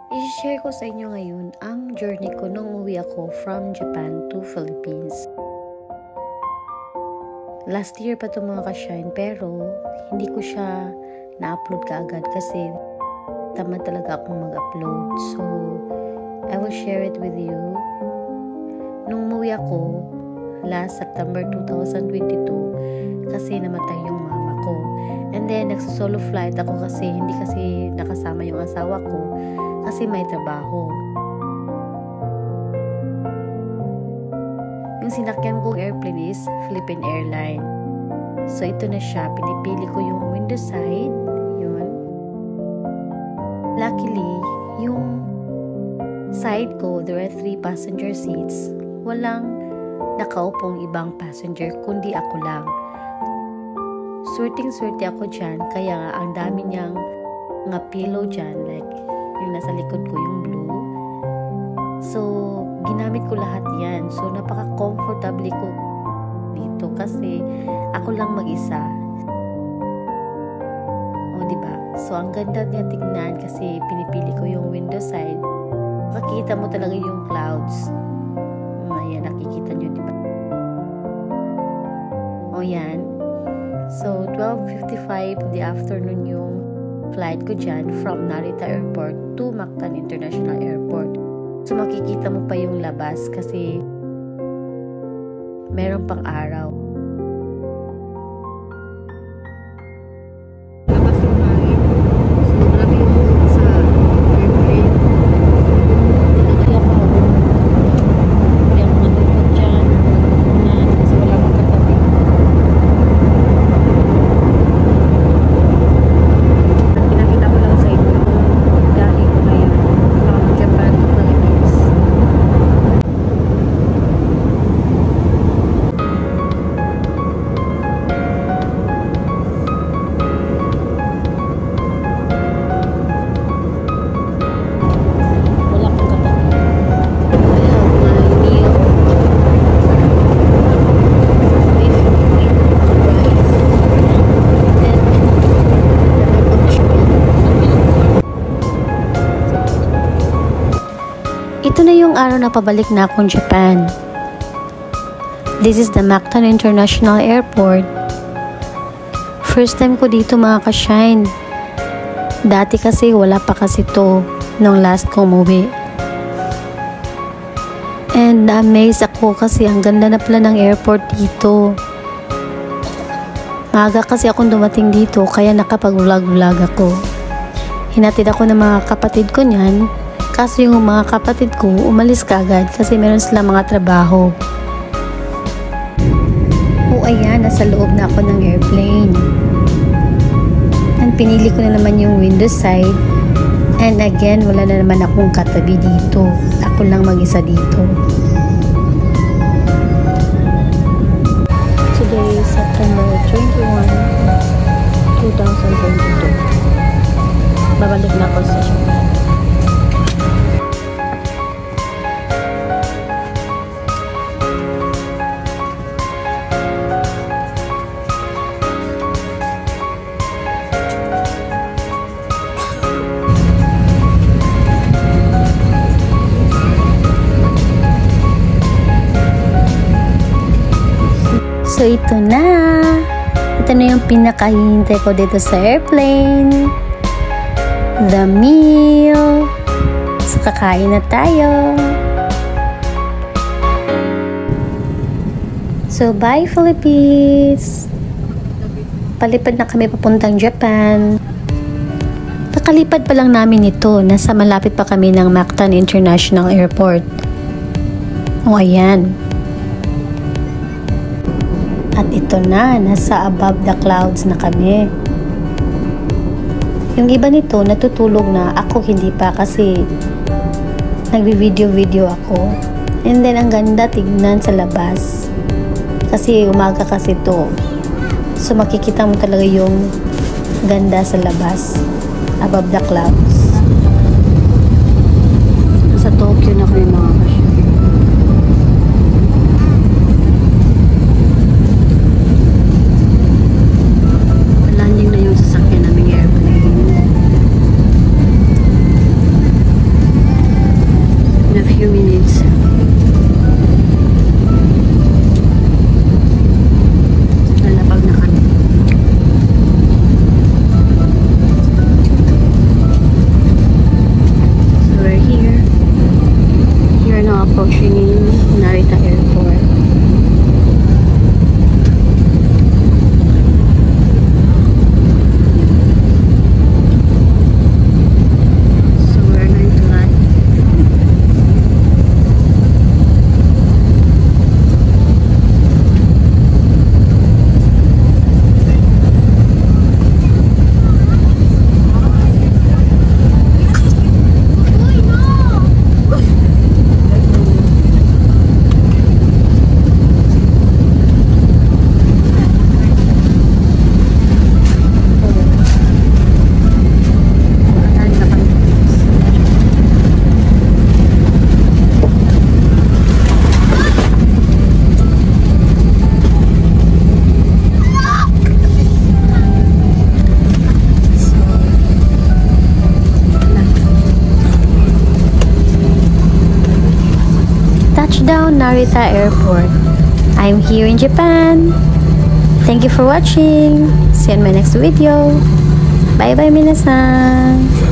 I-share ko sa inyo ngayon ang journey ko nung umuwi ako from Japan to Philippines. Last year pa ito mga ka-shine, pero hindi ko siya na-upload kaagad kasi tamad talaga akong mag-upload. So, I will share it with you. Nung umuwi ako, last September 2022, kasi namatay yung mama ko. And then, nagsusolo flight ako kasi hindi kasi nakasama yung asawa ko kasi may trabaho. Yung sinakyan kong airplane is Philippine Airlines. So, ito na siya. Pinipili ko yung window side. Yun. Luckily, yung side ko, there are 3 passenger seats. Walang nakaupong ibang passenger, kundi ako lang. Swerteng-swerte ako dyan, kaya nga ang dami niyang mga pillow dyan, like yung nasa likod ko yung blue. So, ginamit ko lahat yan. So, napaka-comfortable ko dito kasi ako lang mag-isa. O, diba? So, ang ganda niya tignan kasi pinipili ko yung window side. Makikita mo talaga yung clouds. Ayan, nakikita nyo, diba? O, yan. So, 12:55 in the afternoon yung flight ko dyan from Narita Airport to Mactan International Airport. So, makikita mo pa yung labas kasi meron pang araw. Ito na yung araw na pabalik na akong Japan. This is the Mactan International Airport. First time ko dito mga ka-shine. Dati kasi wala pa kasi to nung last ko umuwi. And na-amaze ako kasi ang ganda na pala ng airport dito. Maaga kasi akong dumating dito kaya nakapag-vlog-vlog ako. Hinatid ako ng mga kapatid ko niyan. Kaso yung mga kapatid ko, umalis kaagad kasi meron silang mga trabaho. O ayan, nasa loob na ako ng airplane. And pinili ko na naman yung window side. And again, wala na naman akong katabi dito. Ako lang mag-isa dito. Today is September 21, 2022. Babalik na ako sa Japan. So, ito na. Ito na yung pinakahihintay ko dito sa airplane. The meal. So, kakain na tayo. So, bye Philippines. Palipad na kami papuntang Japan. Kakalipad pa lang namin ito. Nasa malapit pa kami ng Mactan International Airport. O, ayan. At ito na, nasa above the clouds na kami. Yung iba nito, natutulog na. Ako hindi pa kasi nagbi-video ako. And then, ang ganda tignan sa labas. Kasi umaga kasi to. So, makikita mo talaga yung ganda sa labas. Above the clouds. Sa Tokyo na kayo mga kasya. Landing na yung sasakyan naming airplane. Narita Airport. I'm here in Japan. Thank you for watching. See you in my next video. Bye bye minasan.